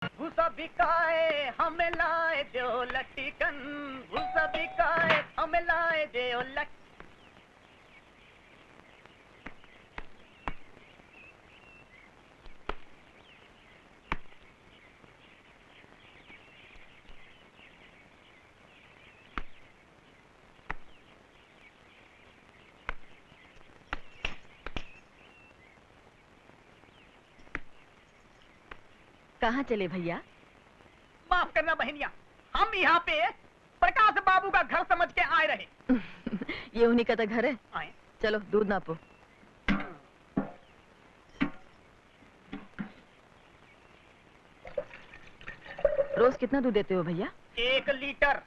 भूसा बिकाए हमें लाए जो लटिकन, भूसा बिकाए हमें लाए जो लट। कहाँ चले भैया? माफ करना बहनिया, हम यहाँ पे प्रकाश बाबू का घर समझ के आए रहे। ये उन्हीं का तो घर है। आए। चलो दूध नापो। रोज कितना दूध देते हो भैया? 1 लीटर।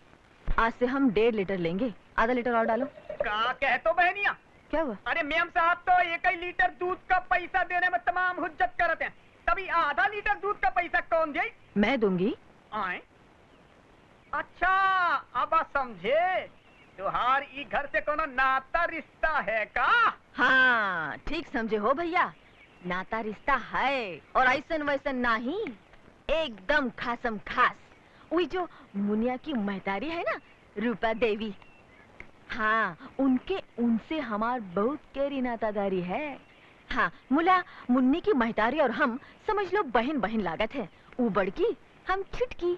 आज से हम 1.5 लीटर लेंगे। आधा लीटर और डालो। का कह तो बहनिया? क्या हुआ? अरे मेम साहब तो 1 लीटर दूध का पैसा देने में तमाम हुज्जत करते हैं, तभी आधा लीटर दूध का पैसा कौन दे? मैं दूंगी। आए? अच्छा, अब समझे। तुहार ई घर से कोनो नाता रिश्ता है का? हाँ ठीक समझे हो भैया, नाता रिश्ता है और ऐसन वैसन नहीं, एकदम खासम खास। वही जो मुनिया की महतारी है ना, रूपा देवी, हाँ उनसे हमार बहुत गहरी नातादारी है। हाँ मुला मुन्नी की महतारी और हम समझ लो बहन बहन लागत है। वो बड़की हम छुटकी।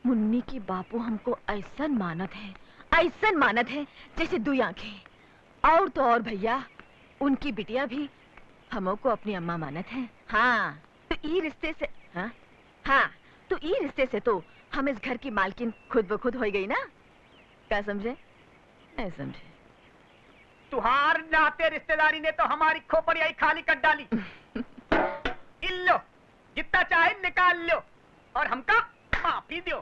मुन्नी की बापू हमको ऐसन मानत है जैसे 2 आंखें। और तो और भैया उनकी बिटिया भी हमको अपनी अम्मा मानत है। हाँ तो ई रिश्ते से तो ई रिश्ते से तो हम इस घर की मालकिन खुद ब खुद हो गई ना। क्या समझे? नहीं समझे? तुहार नाते रिश्तेदारी ने तो हमारी खोपड़ियाई खाली कर डाली। इल्लो जितना चाहे निकाल लो और हमका माफी दो।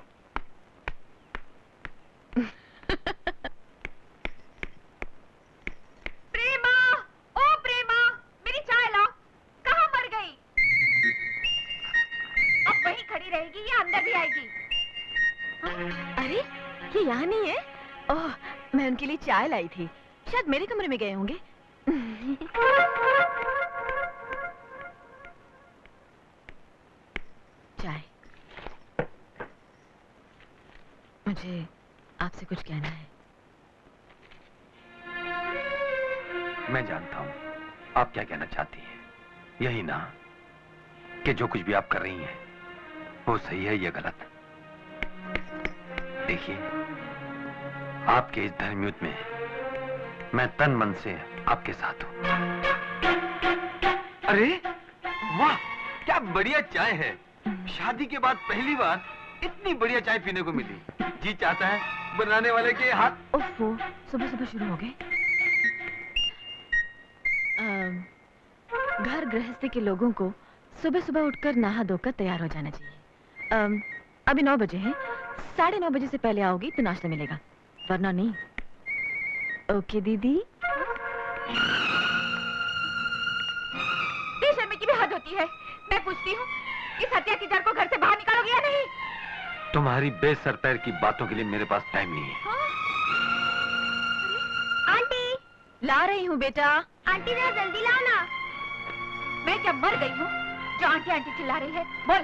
प्रेमा, ओ प्रेमा, मेरी चाय लाओ। कहाँ मर गई? अब वहीं खड़ी रहेगी या अंदर भी आएगी? अरे ये यहाँ नहीं है। ओह मैं उनके लिए चाय लाई थी, शायद मेरे कमरे में गए होंगे। चाय। मुझे आपसे कुछ कहना है। मैं जानता हूँ आप क्या कहना चाहती हैं। यही ना कि जो कुछ भी आप कर रही हैं वो सही है या गलत। देखिए आपके इस धर्मयुद्ध में मैं तन मन से आपके साथ हूँ। अरे वाह क्या बढ़िया चाय है। शादी के बाद पहली बार इतनी बढ़िया चाय पीने को मिली। जी चाहता है बनाने वाले के हाथ। ओफो सुबह सुबह शुरू हो गए। घर गृहस्थी के लोगों को सुबह सुबह उठकर नहा धोकर तैयार हो जाना चाहिए। अभी 9 बजे हैं, 9:30 बजे से पहले आओगी तो नाश्ता मिलेगा, वरना नहीं। ओके दीदी। बेशर्मी की भी हद होती है। मैं पूछती हूँ इस हत्या की जड़ को घर से बाहर निकालोगे या नहीं? तुम्हारी बेसर पैर की बातों के लिए मेरे पास टाइम नहीं है। आंटी ला रही हूँ बेटा। आंटी जरा जल्दी लाओ ना। मैं क्या मर गई हूँ जो आंटी आंटी चिल्ला रही है? बोल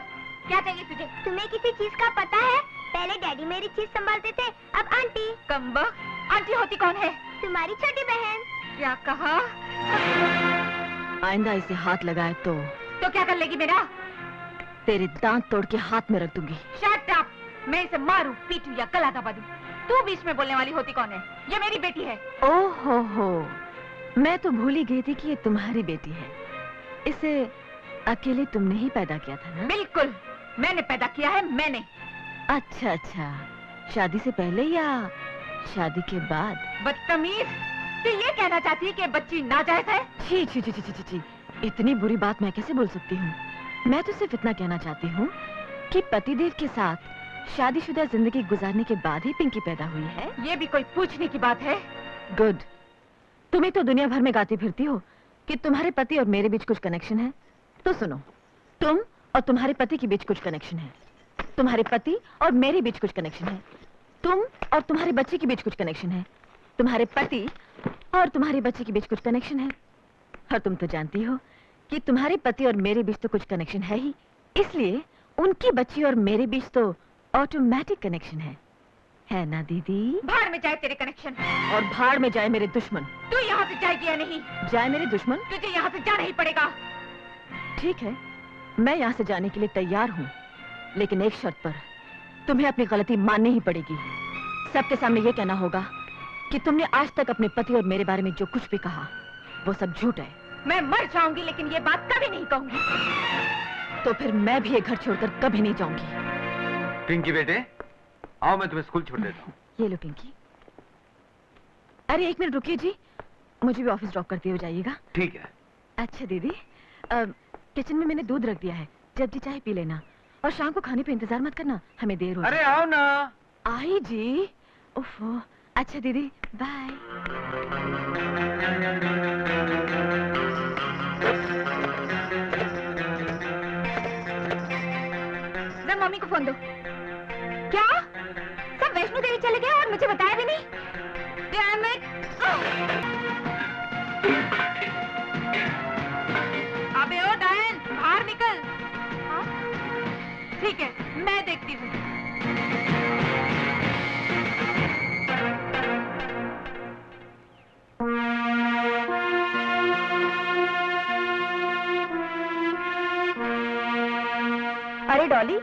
क्या चाहिए तुझे? तुम्हें किसी चीज का पता है? पहले डैडी मेरी चीज संभालते थे, अब आंटी। कम्बख्त, आंटी होती कौन है? तुम्हारी छोटी बहन। क्या कहा? आइंदा इसे हाथ लगाए तो क्या कर लेगी मेरा? तेरे दांत तोड़ के हाथ में रख दूंगी। Shut up! मैं इसे मारूं, पीटूं या गला दबा दूं। तू बीच में बोलने वाली होती कौन है? ये मेरी बेटी है। ओहो हो, मैं तो भूल ही गई थी कि ये तुम्हारी बेटी है। इसे अकेले तुमने ही पैदा किया था ना? बिल्कुल, मैंने पैदा किया है, मैंने। अच्छा अच्छा, शादी से पहले या शादी के बाद? बदतमीज, तू ये कहना चाहती है कि बच्ची नाजायज है? छी छी छी छी छी छी, इतनी बुरी बात मैं कैसे बोल सकती हूँ? मैं तो सिर्फ इतना कहना चाहती हूँ कि पतिदेव के साथ शादीशुदा जिंदगी गुजारने के बाद ही पिंकी पैदा हुई है। ये भी कोई पूछने की बात है? गुड। तुम्हें तो दुनिया भर में गाती फिरती हो कि तुम्हारे पति और मेरे बीच कुछ कनेक्शन है। तो सुनो, तुम और तुम्हारे पति के बीच कुछ कनेक्शन है, तुम्हारे पति और मेरे बीच कुछ कनेक्शन है, तुम और तुम्हारे बच्चे के बीच कुछ कनेक्शन है, तुम्हारे पति और तुम्हारे बच्चे के बीच कुछ कनेक्शन है। और तुम तो जानती हो कि तुम्हारे पति और मेरे बीच तो कुछ कनेक्शन है ही, इसलिए उनकी बच्ची और मेरे बीच तो ऑटोमेटिक कनेक्शन है ना दीदी? भाड़ में जाए तेरे कनेक्शन, और भाड़ में जाए मेरे दुश्मन। तू यहाँ से जाएगी या नहीं? जाए मेरे दुश्मन? तुझे यहाँ से जाना ही पड़ेगा। ठीक है, मैं यहाँ से जाने के लिए तैयार हूँ, लेकिन एक शर्त पर। तुम्हें अपनी गलती माननी ही पड़ेगी। सबके सामने ये कहना होगा कि तुमने आज तक अपने पति और मेरे बारे में जो कुछ भी कहा वो सब झूठ है। मैं मर जाऊंगी लेकिन ये बात कभी नहीं कहूंगी। तो फिर मैं भी ये घर छोड़कर कभी नहीं जाऊंगी। पिंकी बेटे, आओ मैं तुम्हें स्कूल छोड़ देता हूँ। ये लो पिंकी। अरे एक मिनट रुकिए जी, मुझे भी ऑफिस ड्रॉप करते हुए जाइएगा। ठीक है। अच्छा दीदी, किचन में मैंने दूध रख दिया है, जब जी चाहे पी लेना। और शाम को खाने पे इंतजार मत करना, हमें देर हो। अरे आओ ना। आई जी। ओफो। अच्छा दीदी, बाय। मम्मी को फोन दो। क्या सब वैष्णो देवी चले गए और मुझे बताया भी नहीं? Damn it! अबे ओ डायन, बाहर निकल। हाँ? ठीक है, मैं देखती हूँ। अरे डॉली,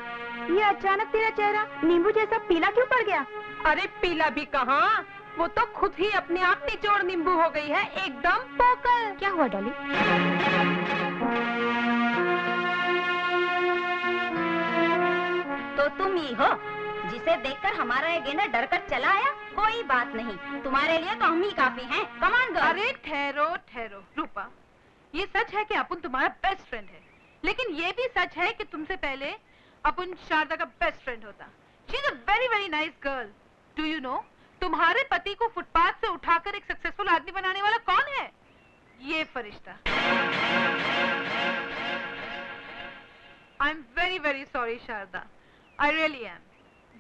ये अचानक तेरा चेहरा नींबू जैसा पीला क्यों पड़ गया? अरे पीला भी कहाँ, वो तो खुद ही अपने आप निचोड़ नींबू हो गई है, एकदम पोकल। क्या हुआ डॉली? तो तुम ही हो जिसे देखकर हमारा ये गेंडा डर कर चला आया? कोई बात नहीं, तुम्हारे लिए तो हम ही काफी हैं। Come on girl. अरे ठहरो ठहरो रूपा, ये सच है कि अपुन तुम्हारा बेस्ट फ्रेंड है, लेकिन ये भी सच है कि तुमसे पहले अपुन शारदा का बेस्ट फ्रेंड होता। She is a very very nice girl. Do you know, तुम्हारे पति को फुटपाथ से उठाकर एक सक्सेसफुल आदमी बनाने वाला कौन है? ये फरिश्ता। I am very very sorry Sharda, I really am.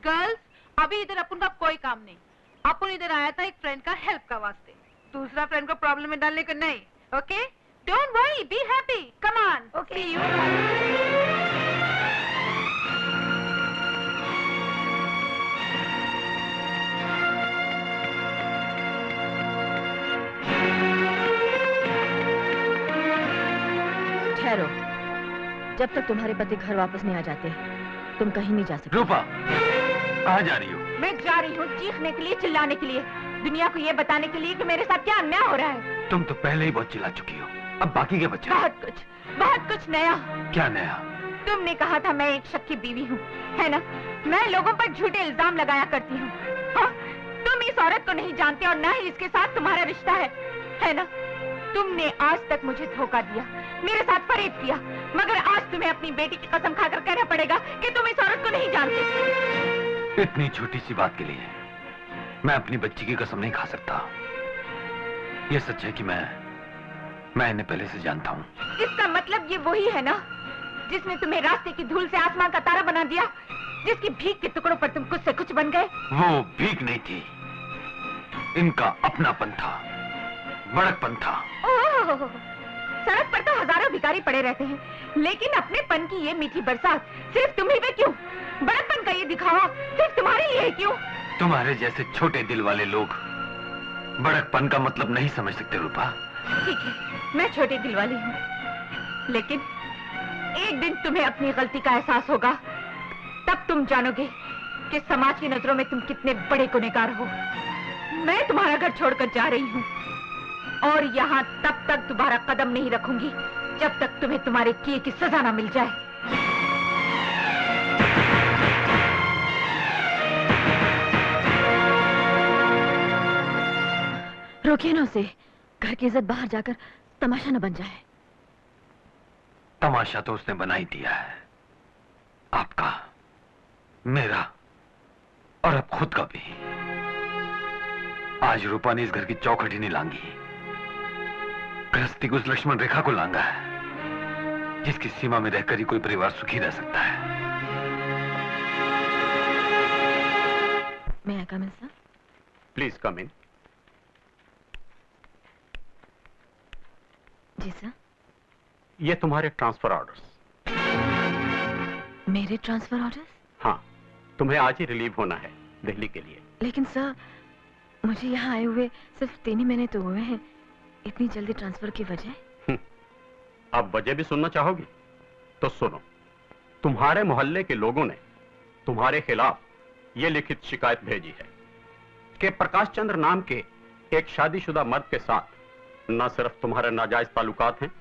Girls, अभी इधर अपुन का कोई काम नहीं। अपुन इधर आया था एक फ्रेंड का हेल्प का वास्ते, दूसरा फ्रेंड को प्रॉब्लम में डालने को नहीं। Okay, don't worry, be happy, come on. Okay you. ठहरो, जब तक तुम्हारे पति घर वापस नहीं आ जाते तुम कहीं नहीं जा सकते। रूपा, कहाँ जा रही हो? मैं जा रही हूँ चीखने के लिए, चिल्लाने के लिए, दुनिया को ये बताने के लिए कि मेरे साथ क्या अन्याय हो रहा है। तुम तो पहले ही बहुत चिल्ला चुकी हो, अब बाकी के बच्चे। बहुत कुछ नया। क्या नया? तुमने कहा था मैं एक शक की बीवी हूँ, है ना? मैं लोगों पर झूठे इल्जाम लगाया करती हूँ। हाँ? तुम इस औरत को नहीं जानते और न ही इसके साथ तुम्हारा रिश्ता है ना? तुमने आज तक मुझे धोखा दिया, मेरे साथ फरेब किया, मगर आज तुम्हें अपनी बेटी की कसम खाकर कहना पड़ेगा कि तुम इस औरत को नहीं जानते। इतनी छोटी सी बात के लिए मैं अपनी बच्ची की कसम नहीं खा सकता। ये सच है कि मैं इन्हें पहले से जानता हूँ। इसका मतलब ये वही है ना जिसने तुम्हें रास्ते की धूल से आसमान का तारा बना दिया, जिसकी भीख के टुकड़ों पर तुम कुछ से कुछ बन गए? वो भीख नहीं थी, इनका अपनापन था, बड़कपन था। ओह, सड़क पर तो हजारों भिखारी पड़े रहते हैं, लेकिन अपनेपन की ये मीठी बरसात सिर्फ तुम्ही पे क्यों? बड़कपन का ये दिखावा सिर्फ तुम्हारे लिए क्यों? तुम्हारे जैसे छोटे दिल वाले लोग बड़कपन का मतलब नहीं समझ सकते रूपा। ठीक है, मैं छोटे दिल वाली हूँ, लेकिन एक दिन तुम्हें अपनी गलती का एहसास होगा, तब तुम जानोगे कि समाज की नजरों में तुम कितने बड़े गुनहगार हो। मैं तुम्हारा घर छोड़कर जा रही हूँ और यहाँ तब तक दोबारा कदम नहीं रखूंगी जब तक तुम्हें तुम्हारे किए की सजा ना मिल जाए। रोकिए ना उसे, घर की इज्जत बाहर जाकर तमाशा न बन जाए। तमाशा तो उसने बना ही दिया है, आपका, मेरा और अब खुद का भी। आज रूपा ने इस घर की चौखट ही नहीं लांगी, गृहस्थी को उस लक्ष्मण रेखा को लांगा है जिसकी सीमा में रहकर ही कोई परिवार सुखी रह सकता है। मैं come in sir? Please come in. जी सर। ये तुम्हारे ट्रांसफर ऑर्डर्स। मेरे ट्रांसफर ऑर्डर्स? हाँ, तुम्हें आज ही रिलीव होना है दिल्ली के लिए। लेकिन सर, मुझे यहाँ आए हुए सिर्फ 3 ही महीने तो हुए हैं। इतनी जल्दी ट्रांसफर की वजह? अब वजह भी सुनना चाहोगी? तो सुनो। तुम्हारे मोहल्ले के लोगों ने तुम्हारे खिलाफ ये लिखित शिकायत भेजी है कि प्रकाश चंद्र नाम के एक शादीशुदा मर्द के साथ न सिर्फ तुम्हारे नाजायज ताल्लुकात हैं,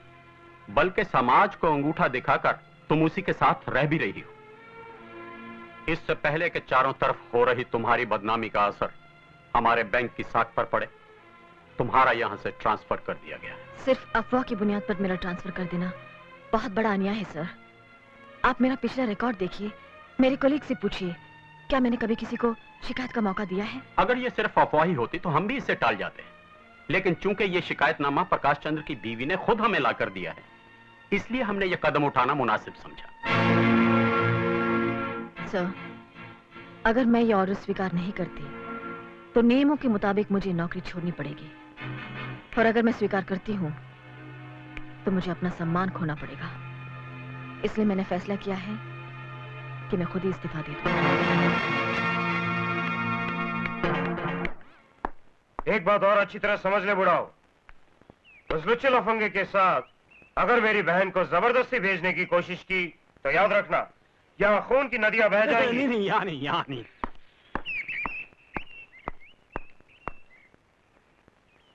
बल्कि समाज को अंगूठा दिखाकर तुम उसी के साथ रह भी रही हो। इससे पहले कि चारों तरफ हो रही तुम्हारी बदनामी का असर हमारे बैंक की साख पर पड़े, तुम्हारा यहां से ट्रांसफर कर दिया गया है। सिर्फ अफवाह की बुनियाद पर मेरा ट्रांसफर कर देना बहुत बड़ा अन्याय है सर। आप मेरा पिछला रिकॉर्ड देखिए, मेरे कलीग से पूछिए, क्या मैंने कभी किसी को शिकायत का मौका दिया है? अगर ये सिर्फ अफवाह ही होती तो हम भी इससे टाल जाते हैं, लेकिन चूंकि ये शिकायतनामा प्रकाश चंद्र की बीवी ने खुद हमें लाकर दिया है, इसलिए हमने ये कदम उठाना मुनासिब समझा। सर, अगर मैं ये ऑर्डर स्वीकार नहीं करती तो नियमों के मुताबिक मुझे नौकरी छोड़नी पड़ेगी, और अगर मैं स्वीकार करती हूँ तो मुझे अपना सम्मान खोना पड़ेगा। इसलिए मैंने फैसला किया है कि मैं खुद ही इस्तीफा दे दूं। एक बात और अच्छी तरह समझ ले बुढ़ाओ, उस लुच्चे लफंगे के साथ अगर मेरी बहन को जबरदस्ती भेजने की कोशिश की तो याद रखना, यहाँ खून की नदियां बह जाएंगी। नहीं, यहाँ नहीं।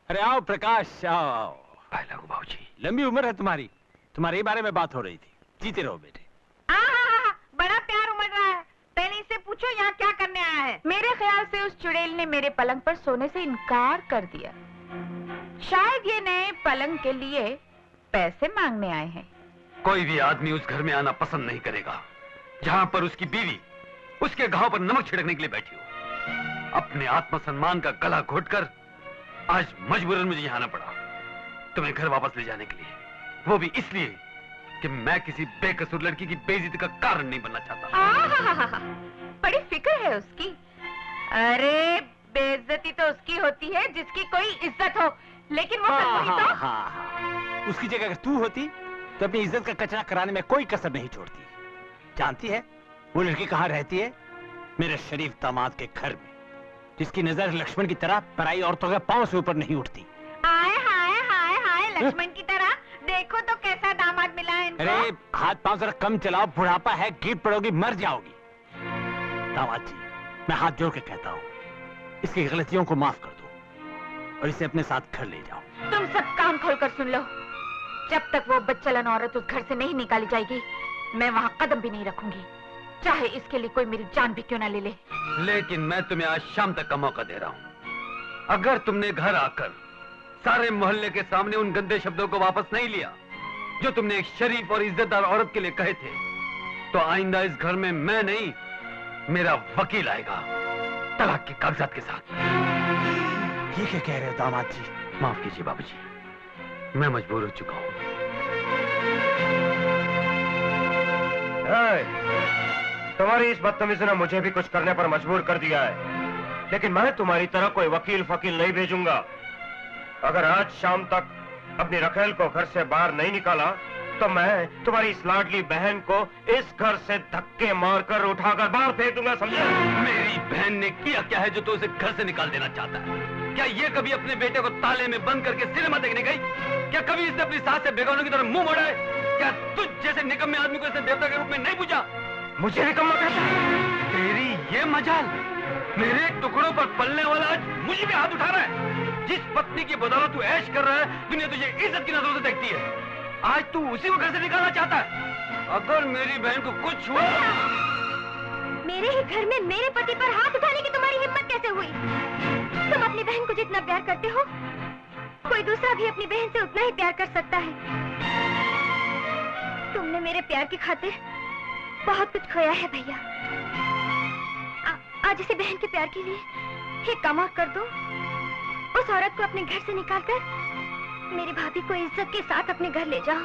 अरे आओ प्रकाश, आओ। बाबूजी, लंबी उम्र है तुम्हारी, तुम्हारे बारे में बात हो रही थी। जीते रहो बेटे। बड़ा प्यार उमड़ रहा है। पहले इससे पूछो यहाँ क्या करने आया है। मेरे ख्याल से उस चुड़ैल ने मेरे पलंग पर सोने से इनकार कर दिया। शायद ये नए पलंग के लिए पैसे मांगने आए हैं। कोई भी आदमी उस घर में आना पसंद नहीं करेगा जहां पर उसकी बीवी उसके घाव पर नमक छिड़कने के लिए बैठी हो। अपने आत्मसम्मान का गला घोटकर आज मजबूरन मुझे यहाँ आना पड़ा तुम्हें घर वापस ले जाने के लिए, वो भी इसलिए कि मैं किसी बेकसूर लड़की की बेइज्जती का कारण नहीं बनना चाहता। बड़ी फिक्र है उसकी। अरे बेइज्जती तो उसकी होती है जिसकी कोई इज्जत हो, लेकिन वो हाँ। उसकी जगह अगर तू होती तो अपनी इज्जत का कचरा कराने में कोई कसर नहीं छोड़ती। जानती है वो लड़की कहाँ रहती है? मेरे शरीफ दामाद के घर में, जिसकी नजर लक्ष्मण की तरह पराई औरतों के पांव से ऊपर नहीं उठती। हाय हाय हाय हाय, लक्ष्मण की तरह। देखो तो कैसा दामाद मिला है इनको। अरे हाथ पांव जरा कम चलाओ, बुढ़ापा है, गिर पड़ोगी, मर जाओगी। दामाद जी, मैं हाथ जोड़ के कहता हूँ, इसकी गलतियों को माफ कर दो और इसे अपने साथ घर ले जाओ। तुम सब कान खोलकर सुन लो, जब तक वो बच्चलन औरत उस घर से नहीं निकाली जाएगी, मैं वहाँ कदम भी नहीं रखूंगी, चाहे इसके लिए कोई मेरी जान भी क्यों ना ले ले। लेकिन मैं तुम्हें आज शाम तक का मौका दे रहा हूँ। अगर तुमने घर आकर सारे मोहल्ले के सामने उन गंदे शब्दों को वापस नहीं लिया जो तुमने एक शरीफ और इज्जतदार औरत के लिए कहे थे, तो आइंदा इस घर में मैं नहीं, मेरा वकील आएगा तलाक के कागजात के साथ। ये क्या कह रहे हो दामाद जी? माफ कीजिए बाबूजी, मैं मजबूर हो चुका हूँ। तुम्हारी इस बदतमीजी ने मुझे भी कुछ करने पर मजबूर कर दिया है, लेकिन मैं तुम्हारी तरह कोई वकील फकील नहीं भेजूंगा। अगर आज शाम तक अपनी रखेल को घर से बाहर नहीं निकाला तो मैं तुम्हारी इस लाडली बहन को इस घर से धक्के मारकर उठाकर बाहर फेंक दूंगा, समझे? मेरी बहन ने किया क्या है जो तू उसे घर से निकाल देना चाहता है? क्या ये कभी अपने बेटे को ताले में बंद करके सिनेमा देखने गई? क्या कभी इसने अपनी सास से बेगानों की तरह मुंह मोड़ा है? क्या तुझ जैसे निकम्मे आदमी को इसने देवता के रूप में नहीं पूछा? मुझे निकम्मा कहता है? तेरी ये मजाल, मेरे टुकड़ों पर पलने वाला आज मुझे भी हाथ उठा रहा है। जिस पत्नी की बदौलत तू ऐश कर रहा है, दुनिया तुझे इज्जत की नजरों से देखती है, आज तू उसी को घर से निकालना चाहता है। अगर मेरी बहन को कुछ हुआ, मेरे ही घर में मेरे पति पर हाथ उठाने की तुम्हारी हिम्मत कैसे हुई? तुम अपनी बहन को जितना प्यार करते हो, कोई दूसरा भी अपनी बहन से उतना ही प्यार कर सकता है। तुमने मेरे प्यार की खातिर बहुत कुछ खोया है भैया। आज इसे बहन के प्यार के लिए एक काम कर दो, उस औरत को अपने घर से निकालकर मेरी भाभी को इज्जत के साथ अपने घर ले जाओ।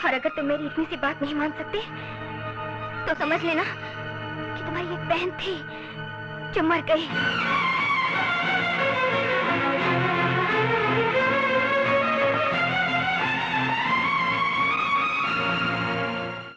और अगर तुम मेरी इतनी सी बात नहीं मान सकते तो समझ लेना कि तुम्हारी एक बहन थी जो मर गई।